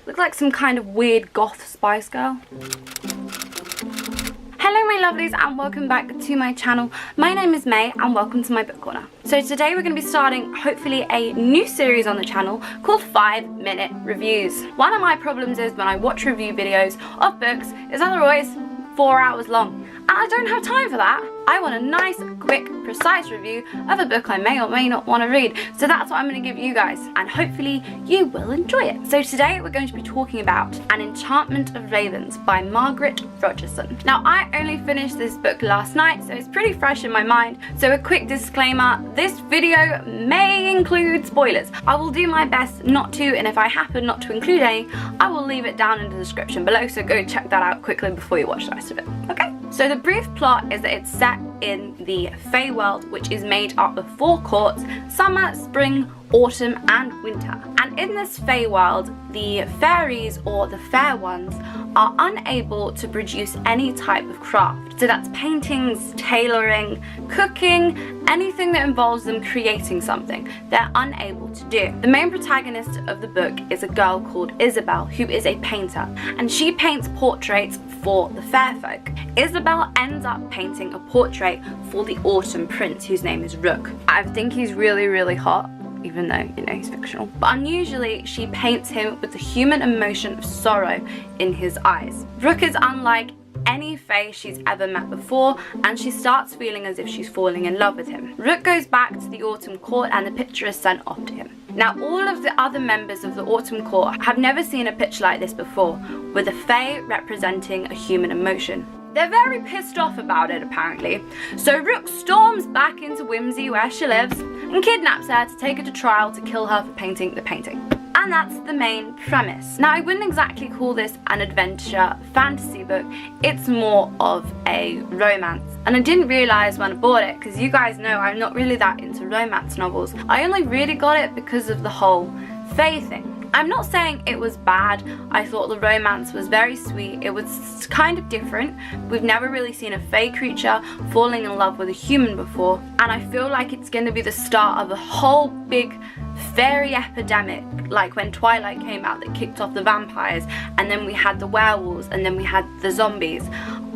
Look like some kind of weird goth Spice Girl. Hello my lovelies and welcome back to my channel. My name is May and welcome to my book corner. So today we're going to be starting hopefully a new series on the channel called 5-minute reviews. One of my problems is when I watch review videos of books is that they're always 4 hours long. And I don't have time for that. I want a nice, quick, precise review of a book I may or may not want to read. So that's what I'm going to give you guys, and hopefully you will enjoy it. So today we're going to be talking about An Enchantment of Ravens by Margaret Rogerson. Now I only finished this book last night, so it's pretty fresh in my mind. So a quick disclaimer, this video may include spoilers. I will do my best not to, and if I happen not to include any, I will leave it down in the description below, so go check that out quickly before you watch the rest of it, okay? So the brief plot is that it's set in the FAE world, which is made up of 4 courts: summer, spring, autumn and winter. And in this FAE world, the fairies, or the fair ones, are unable to produce any type of craft. So that's paintings, tailoring, cooking, anything that involves them creating something, they're unable to do. The main protagonist of the book is a girl called Isabel, who is a painter, and she paints portraits for the fair folk. Isabel ends up painting a portrait for the autumn prince, whose name is Rook. I think he's really hot, even though, you know, he's fictional. But unusually, she paints him with the human emotion of sorrow in his eyes. Rook is unlike any fae she's ever met before, and she starts feeling as if she's falling in love with him. Rook goes back to the autumn court and the picture is sent off to him. Now all of the other members of the autumn court have never seen a picture like this before, with a fae representing a human emotion. They're very pissed off about it apparently, so Rook storms back into Whimsy where she lives and kidnaps her to take her to trial to kill her for painting the painting. And that's the main premise. Now I wouldn't exactly call this an adventure fantasy book, it's more of a romance. And I didn't realise when I bought it, because you guys know I'm not really that into romance novels. I only really got it because of the whole fae thing. I'm not saying it was bad. I thought the romance was very sweet. It was kind of different. We've never really seen a fae creature falling in love with a human before, and I feel like it's going to be the start of a whole big fairy epidemic, like when Twilight came out that kicked off the vampires, and then we had the werewolves, and then we had the zombies.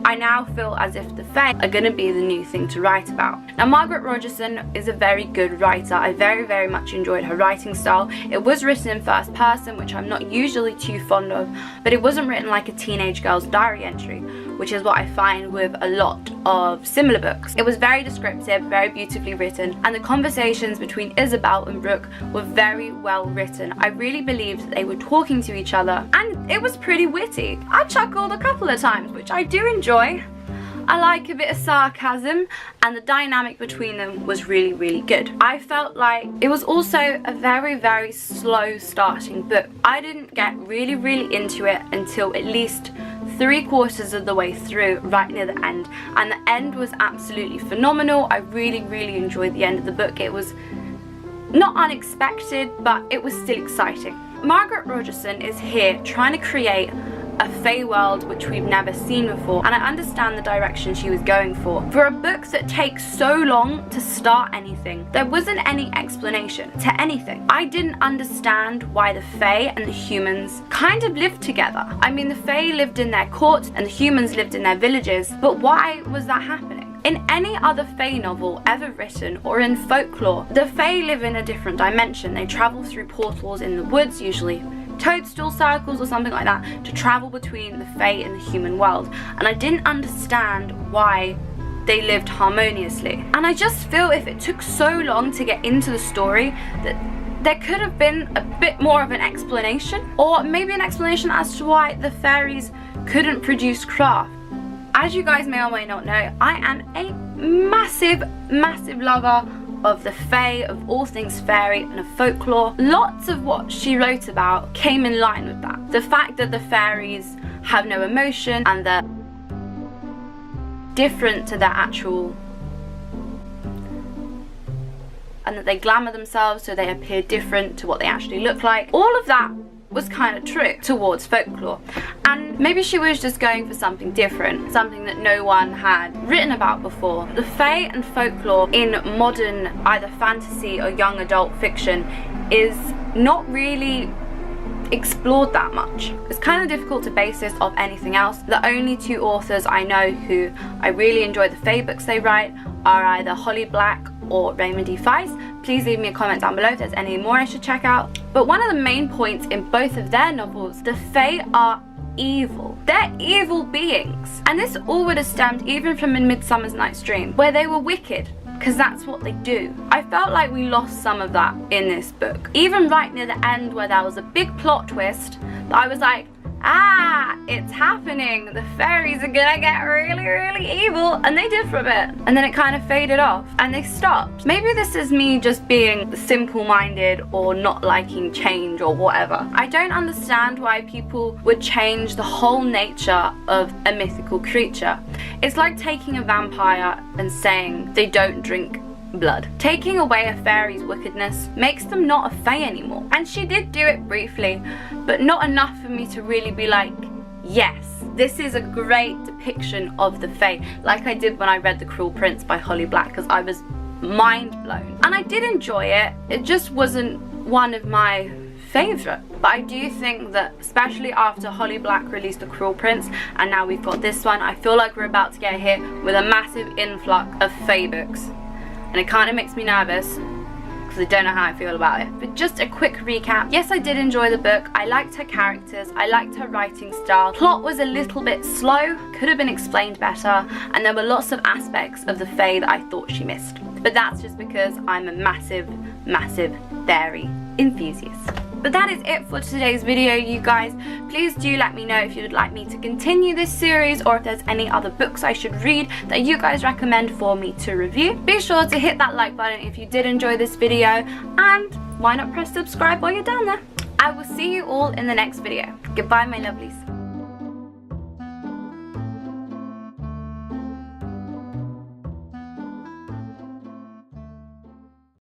I now feel as if the fae are going to be the new thing to write about. Now Margaret Rogerson is a very good writer. I very much enjoyed her writing style. It was written in first person, which I'm not usually too fond of, but it wasn't written like a teenage girl's diary entry, which is what I find with a lot of similar books. It was very descriptive, very beautifully written, and the conversations between Isabel and Rook were very well written. I really believed that they were talking to each other, and it was pretty witty. I chuckled a couple of times, which I do enjoy. I like a bit of sarcasm, and the dynamic between them was really good. I felt like it was also a very slow starting book. I didn't get really into it until at least 3/4 of the way through, right near the end, and the end was absolutely phenomenal. I really enjoyed the end of the book. It was not unexpected, but it was still exciting. Margaret Rogerson is here trying to create a fae world which we've never seen before, and I understand the direction she was going for. For a book that takes so long to start anything, there wasn't any explanation to anything. I didn't understand why the fae and the humans kind of lived together. I mean, the fae lived in their courts and the humans lived in their villages, but why was that happening? In any other fae novel ever written, or in folklore, the fae live in a different dimension. They travel through portals in the woods, usually toadstool circles or something like that, to travel between the fae and the human world, and I didn't understand why they lived harmoniously. And I just feel if it took so long to get into the story, that there could have been a bit more of an explanation, or maybe an explanation as to why the fairies couldn't produce craft. As you guys may or may not know, I am a massive lover of the fae, of all things fairy and of folklore. Lots of what she wrote about came in line with that. The fact that the fairies have no emotion and they're different to their actual, and that they glamour themselves so they appear different to what they actually look like. All of that was kind of true towards folklore, and maybe she was just going for something different, something that no one had written about before. The fae and folklore in modern either fantasy or young adult fiction is not really explored that much. It's kind of difficult to base this off anything else. The only two authors I know who I really enjoy the FAE books they write are either Holly Black or Raymond D. Feist. Please leave me a comment down below if there's any more I should check out. But one of the main points in both of their novels, the FAE are evil. They're evil beings. And this all would have stemmed even from In Midsummer Night's Dream, where they were wicked, because that's what they do. I felt like we lost some of that in this book. Even right near the end where there was a big plot twist that I was like, ah, it's happening. The fairies are gonna get really, really evil. And they did for a bit. And then it kind of faded off and they stopped. Maybe this is me just being simple-minded or not liking change or whatever. I don't understand why people would change the whole nature of a mythical creature. It's like taking a vampire and saying they don't drink blood. Taking away a fairy's wickedness makes them not a fae anymore. And she did do it briefly, but not enough for me to really be like, yes, this is a great depiction of the fae, like I did when I read The Cruel Prince by Holly Black, because I was mind blown. And I did enjoy it, it just wasn't one of my favourite. But I do think that, especially after Holly Black released The Cruel Prince and now we've got this one, I feel like we're about to get hit with a massive influx of fae books. And it kind of makes me nervous because I don't know how I feel about it. But just a quick recap. Yes, I did enjoy the book. I liked her characters. I liked her writing style. Plot was a little bit slow, could have been explained better, and there were lots of aspects of the fae that I thought she missed. But that's just because I'm a massive, massive fairy enthusiast. But that is it for today's video, you guys. Please do let me know if you would like me to continue this series or if there's any other books I should read that you guys recommend for me to review. Be sure to hit that like button if you did enjoy this video, and why not press subscribe while you're down there. I will see you all in the next video. Goodbye, my lovelies.